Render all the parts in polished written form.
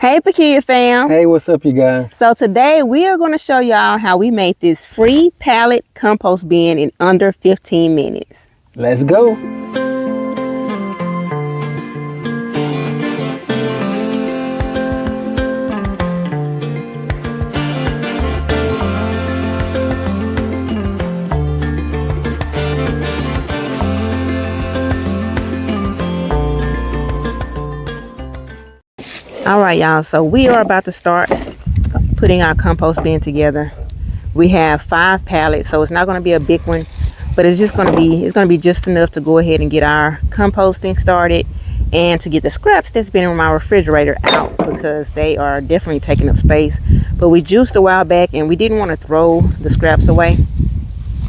Hey Peculiar fam. Hey, what's up you guys? So today we are going to show y'all how we made this free pallet compost bin in under 15 minutes. Let's go. All right, y'all. So we are about to start putting our compost bin together. We have 5 pallets, so it's not going to be a big one, but it's just going to be just enough to go ahead and get our composting started and to get the scraps that's been in my refrigerator out, because they are definitely taking up space. But we juiced a while back and we didn't want to throw the scraps away,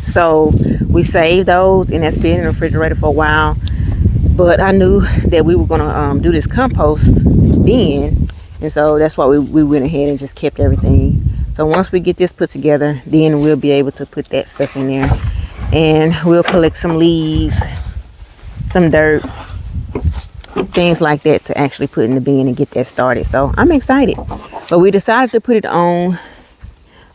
so we saved those, and that's been in the refrigerator for a while. But I knew that we were going to do this compost bin, and so that's why we went ahead and just kept everything. So once we get this put together, then we'll be able to put that stuff in there, and we'll collect some leaves, some dirt, things like that to actually put in the bin and get that started. So I'm excited. But we decided to put it on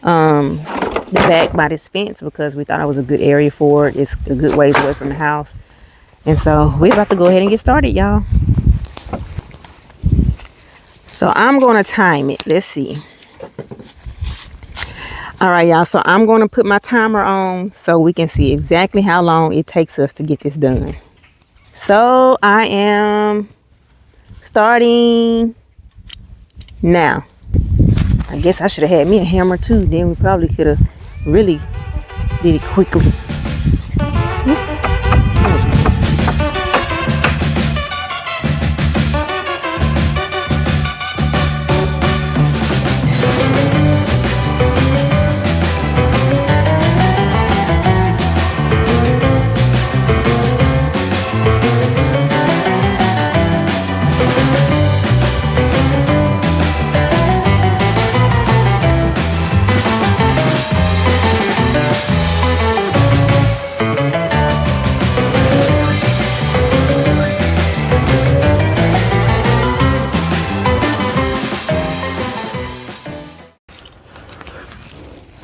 the back by this fence because we thought it was a good area for it. It's a good ways away from the house. And so we're about to go ahead and get started, y'all. So I'm going to time it. Let's see. All right, y'all. So I'm going to put my timer on so we can see exactly how long it takes us to get this done. So I am starting now. I guess I should have had me a hammer too. Then we probably could have really did it quickly.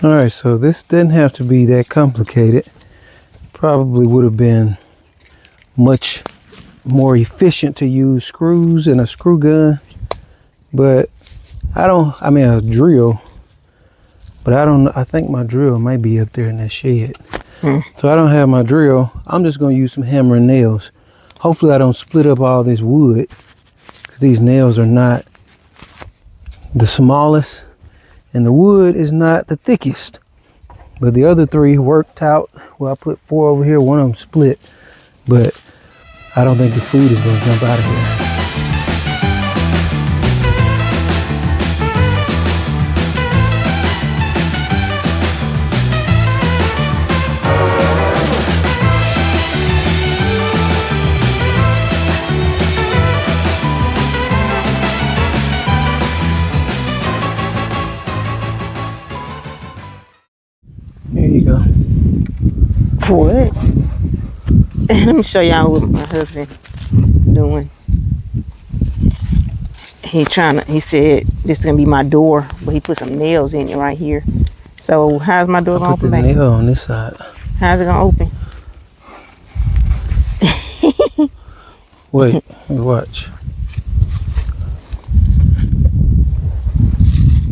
All right, so this didn't have to be that complicated. Probably would have been much more efficient to use screws and a screw gun, but I mean a drill, but I think my drill might be up there in that shed. So I don't have my drill. I'm just going to use some hammer and nails. Hopefully I don't split up all this wood, because these nails are not the smallest and the wood is not the thickest. But the other 3 worked out. Well, I put 4 over here, one of them split, but I don't think the food is going to jump out of here. There you go. What? Let me show y'all what my husband doing. He said this is gonna be my door, but he put some nails in it right here. So how's my door gonna open? Put the nail on this side. How's it gonna open? Wait, watch.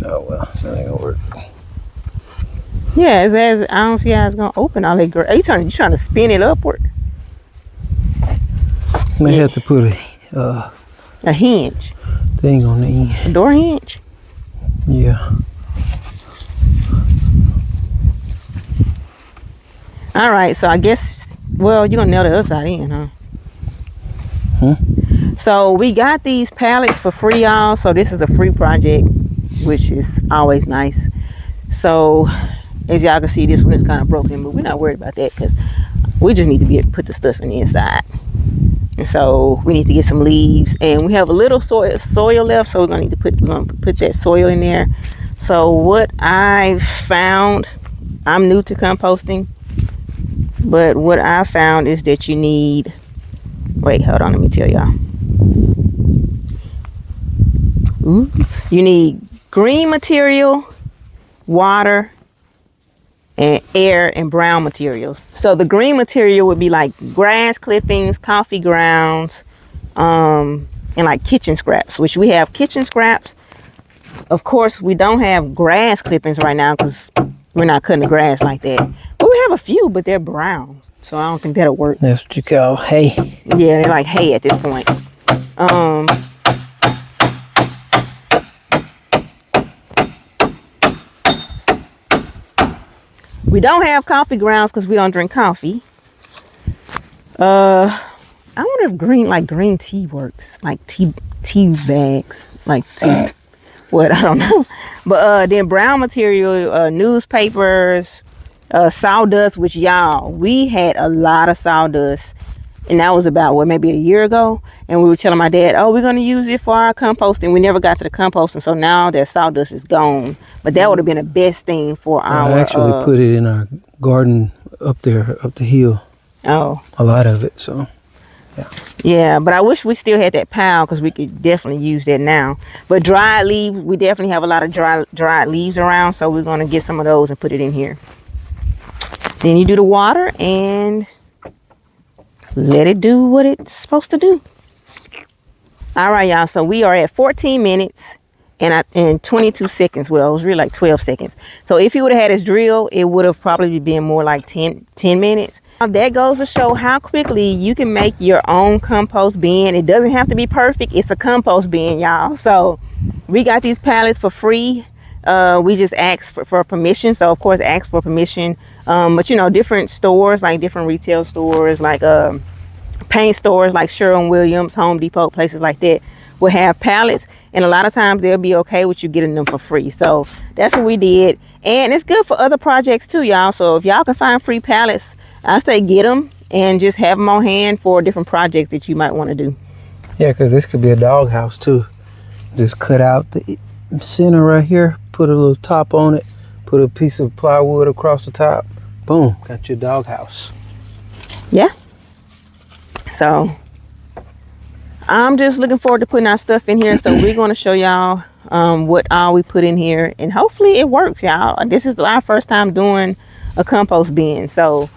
Oh well, that ain't gonna work. Yeah, I don't see how it's gonna open all that. Are you trying to spin it upward? May have to put a hinge thing on the end. A door hinge. Yeah. All right, so I guess, well, you're gonna nail the other side in, huh? So we got these pallets for free, y'all. So this is a free project, which is always nice. So as y'all can see, this one is kind of broken, but we're not worried about that because we just need to be able to put the stuff in the inside. And so we need to get some leaves, and we have a little soil left, so we're gonna put that soil in there. So what I've found, I'm new to composting, but what I found is that you need, wait, hold on, let me tell y'all. Ooh. You need green material, water, and air, and brown materials. So the green material would be like grass clippings, coffee grounds, and like kitchen scraps, which we have kitchen scraps. Of course, we don't have grass clippings right now because we're not cutting the grass like that. But we have a few, but they're brown, so I don't think that'll work. That's what you call hay. Yeah, they're like hay at this point. We don't have coffee grounds because we don't drink coffee. I wonder if green tea works, like tea bags, like tea. What, I don't know. But then brown material, newspapers, sawdust, which y'all, we had a lot of sawdust, and that was about maybe a year ago. And we were telling my dad, oh, we're going to use it for our composting. We never got to the composting, so now that sawdust is gone. But that would have been the best thing for our. I actually put it in our garden up there, up the hill. Oh, a lot of it. So yeah, but I wish we still had that pile because we could definitely use that now. But dried leaves, we definitely have a lot of dried leaves around, so we're going to get some of those and put it in here. Then you do the water and let it do what it's supposed to do. All right, y'all, so we are at 14 minutes and 22 seconds. Well, it was really like 12 seconds. So if you would have had his drill, it would have probably been more like 10 minutes. That goes to show how quickly you can make your own compost bin. It doesn't have to be perfect. It's a compost bin, y'all. So we got these pallets for free. We just asked for permission. So of course, ask for permission. But you know, different stores, like different retail stores, like paint stores like Sherwin-Williams, Home Depot, places like that will have pallets, and a lot of times they'll be okay with you getting them for free. So that's what we did, and it's good for other projects too, y'all. So if y'all can find free pallets, I say get them and just have them on hand for different projects that you might want to do. yeah, because this could be a doghouse too. Just cut out the center right here, put a little top on it, put a piece of plywood across the top, boom, got your doghouse. Yeah, so I'm just looking forward to putting our stuff in here. So we're going to show y'all what all we put in here, and hopefully it works, y'all. This is our first time doing a compost bin, so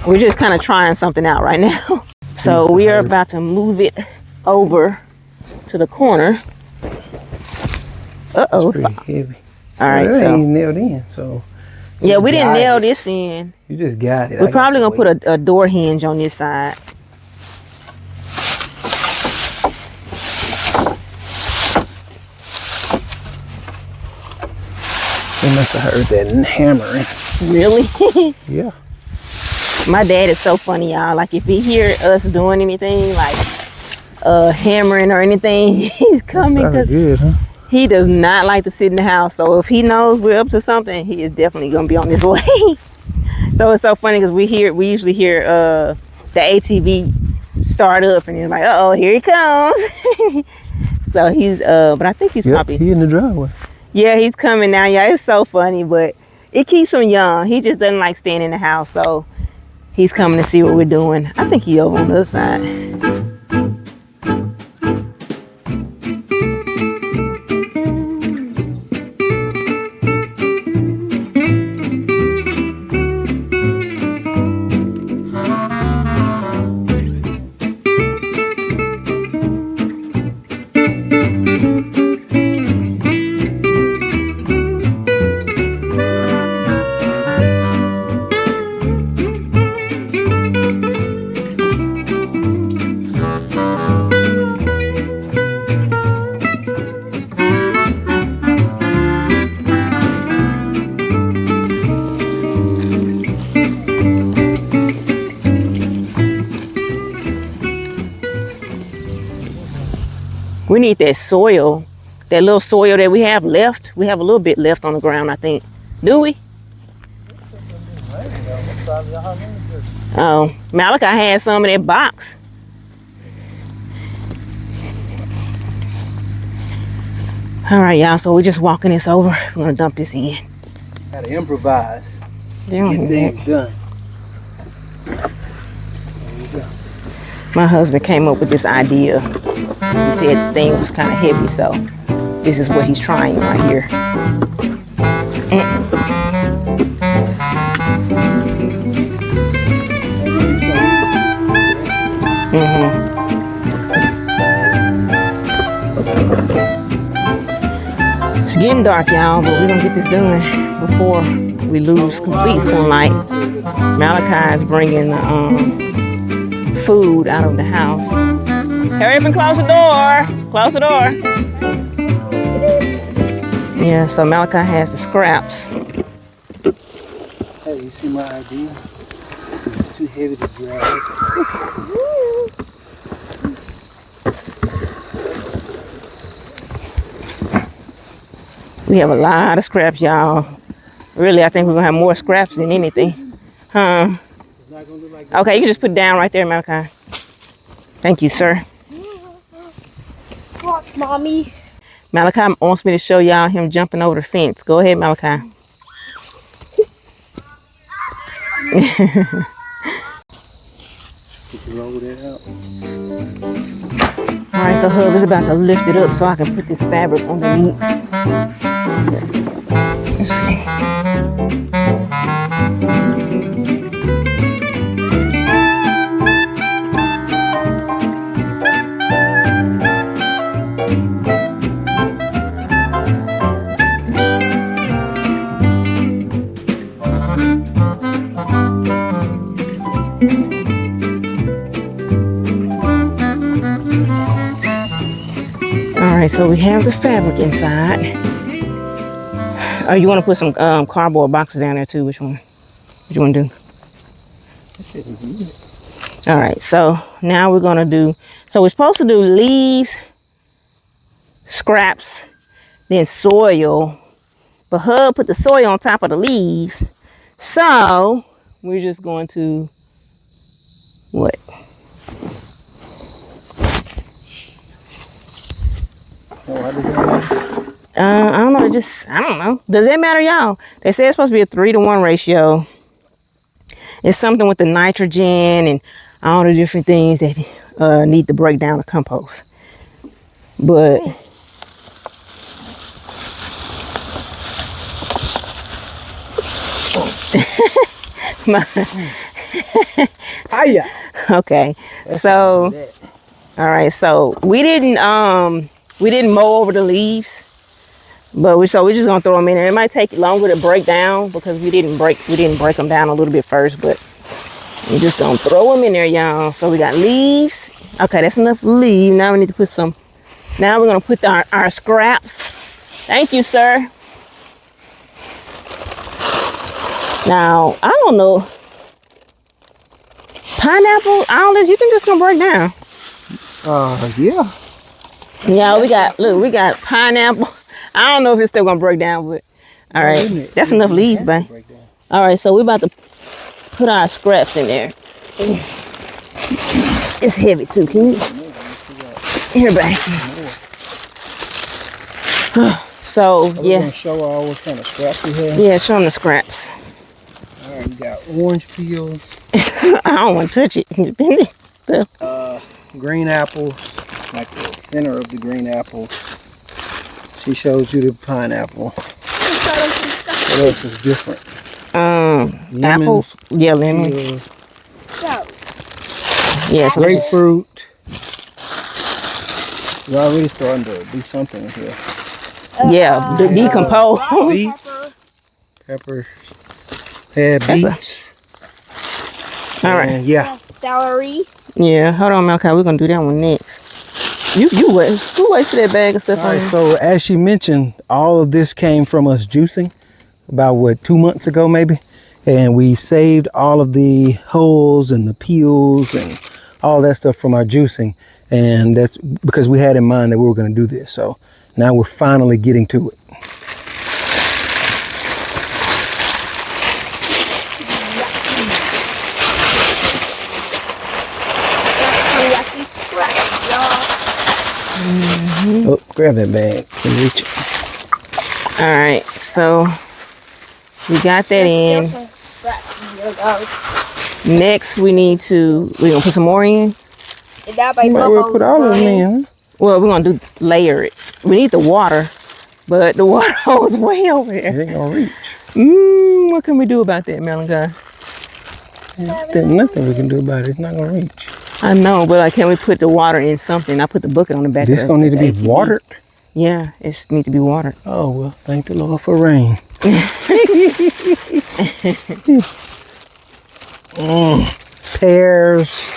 we're just kind of trying something out right now. So we are about to move it over to the corner. Uh-oh. It's pretty heavy. All right, so so ain't nailed in, so yeah, we didn't nail this in. You just got it. We're probably gonna put a door hinge on this side. They must have heard that hammering. Really? Yeah. My dad is so funny, y'all. Like if he hear us doing anything like hammering or anything, he's coming, because good, huh? he does not like to sit in the house. So if he knows we're up to something, he is definitely gonna be on his way. So it's so funny because we usually hear the ATV start up, and he's like, uh oh, here he comes. So he's but I think he's probably he in the driveway. Yeah, he's coming now. Yeah, it's so funny, but it keeps him young. He just doesn't like staying in the house, so he's coming to see what we're doing. I think he's over on the other side. We need that soil, that little soil that we have left. We have a little bit left on the ground, I think. Do we? Oh, Malachi had some in that box. All right, y'all, so we're just walking this over. We're gonna dump this in. Gotta improvise. Get things done. My husband came up with this idea. He said the thing was kind of heavy, so this is what he's trying right here. It's getting dark, y'all, but we're gonna get this done before we lose complete sunlight. Malachi is bringing the food out of the house. Hurry up and close the door. Close the door. Yeah, so Malachi has the scraps. Hey, you see my idea? It's too heavy to drag. We have a lot of scraps, y'all. Really, I think we're gonna have more scraps than anything. Huh? Okay, you can just put it down right there, Malachi. Thank you, sir. Watch, Mommy. Malachi wants me to show y'all him jumping over the fence. Go ahead, Malachi. All right, so Hub is about to lift it up so I can put this fabric underneath. Let's see. Alright, so we have the fabric inside. Oh, you want to put some cardboard boxes down there too? Which one? What you want to do? Alright, so now we're going to do, so we're supposed to do leaves, scraps, then soil. But Hub put the soil on top of the leaves. So we're just going to, what? I don't know. I don't know. Does that matter, y'all? They say it's supposed to be a 3-to-1 ratio. It's something with the nitrogen and all the different things that need to break down the compost. But okay. So all right. So we didn't mow over the leaves. But we're just gonna throw them in there. It might take longer to break down because we didn't break them down a little bit first, but we're just gonna throw them in there, y'all. So we got leaves. Okay, that's enough leaves. Now we need to put some. Now we're gonna put our scraps. Thank you, sir. Now I don't know. Pineapple, Alice, you think this gonna break down? Yeah. Yeah, we got pineapple. I don't know if it's still gonna break down, but all right, that's enough leaves, babe. All right, so we're about to put our scraps in there. It's heavy too. Can you? Here, babe. So yeah. Gonna show all what kind of scraps we have. Yeah, show them the scraps. All right, we got orange peels. I don't want to touch it. Green apples, like the center of the green apple. She showed you the pineapple. What else is different? Lemon, apples. Yeah, lemon. Yeah, so grapefruit. We're already starting to do something here. Yeah, decompose. Beets. Pepper. Yeah, beets. All right. Yeah. Celery. Yeah, hold on, Malachi. We're gonna do that one next. You wait. Who wasted that bag of stuff? All right, so as she mentioned, all of this came from us juicing about 2 months ago maybe, and we saved all of the hulls and the peels and all that stuff from our juicing, and that's because we had in mind that we were going to do this. So now we're finally getting to it. Oh, grab that bag. Can you reach it? All right, so we got that in. Next, we're gonna put some more in. You might well put all of them in. Well, we're gonna layer it. We need the water, but the water hole is way over It there. ain't gonna reach. What can we do about that, Malachi? There's nothing we can do about it. It's not gonna reach. I know, but like, can we put the water in something? I put the bucket on the back. This of gonna need to the be ATV. watered. Yeah, it need to be watered. Oh well, thank the Lord for rain. Pears.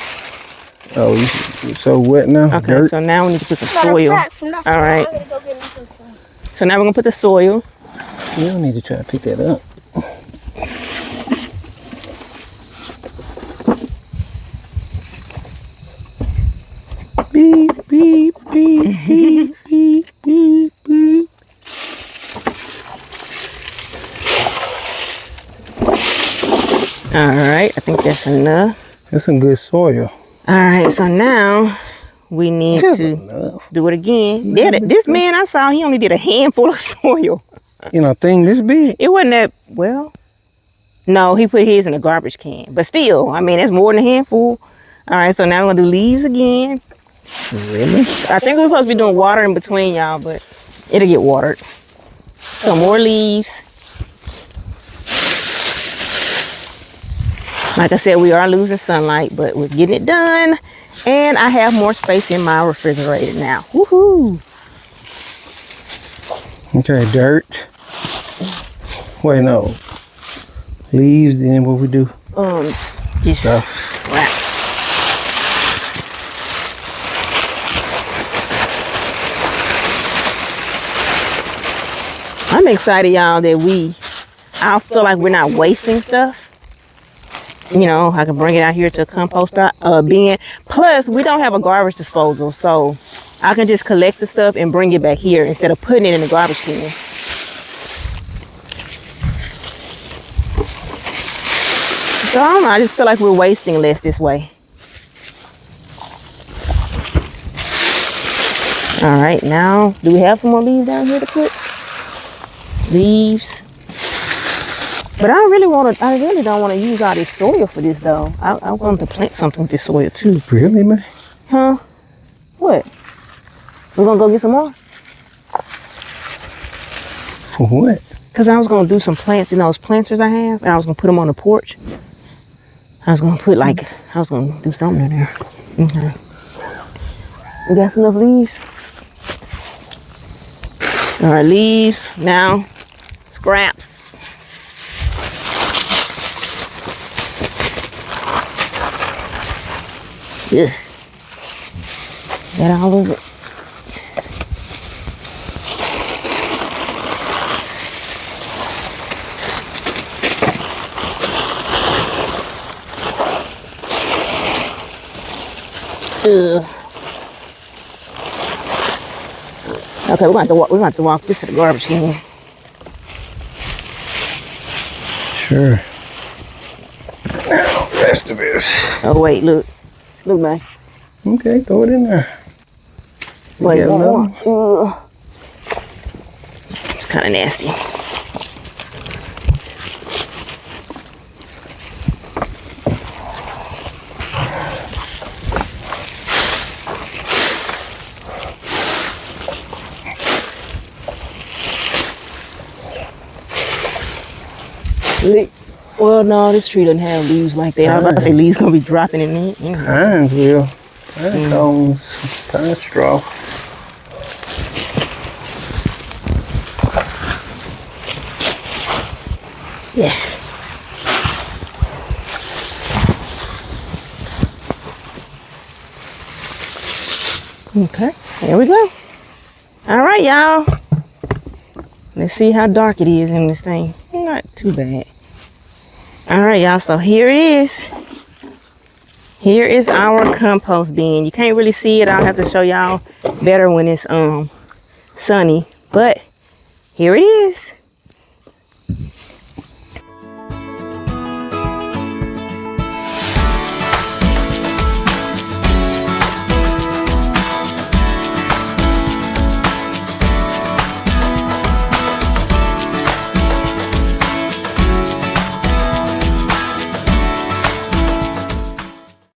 Oh, you're so wet now. Okay, Dirt. so now we need to put some soil. All right. So now we're gonna put the soil. You don't need to try to pick that up. Beep, beep, beep, beep, beep, beep, beep. All right, I think that's enough. That's some good soil. All right, so now we need That's to enough. do it again. This man I saw, he only did a handful of soil. You know, thing this big. It wasn't that, well, no, he put his in a garbage can. But still, I mean, that's more than a handful. All right, so now we're gonna do leaves again. Really? I think we're supposed to be doing water in between, y'all, but it'll get watered. So more leaves. Like I said, we are losing sunlight, but we're getting it done. And I have more space in my refrigerator now. Woohoo! Okay, dirt. Wait, no. Leaves, then what we do? Just Stuff. scraps. I'm excited, y'all, that I feel like we're not wasting stuff. You know, I can bring it out here to a compost bin. Plus, we don't have a garbage disposal, so I can just collect the stuff and bring it back here instead of putting it in the garbage can. So I don't know, I just feel like we're wasting less this way. All right, now, do we have some more leaves down here to put? Leaves. But I really don't want to use all this soil for this though. I want to plant something with this soil too. Really, man? Huh? What? We're gonna go get some more? For what? Cause I was gonna do some plants in those planters I have, and I was gonna put them on the porch. I was gonna do something in there. Okay. We got enough leaves. All right, leaves now. Scraps. Ugh. Got all over it. Ugh. Okay, we're going to walk this to the garbage can. Sure. Now, rest of it. Oh wait, look, man. Okay, throw it in there. Wait, Get one another more. Ugh. It's kind of nasty. Well, no, this tree doesn't have leaves like that. I was about to say leaves gonna be dropping in it. Pines will. Pine cones, pine straw. Yeah. Okay, there we go. All right, y'all. Let's see how dark it is in this thing. Not too bad. All right, y'all, so here it is. Here is our compost bin. You can't really see it. I'll have to show y'all better when it's sunny, but here it is.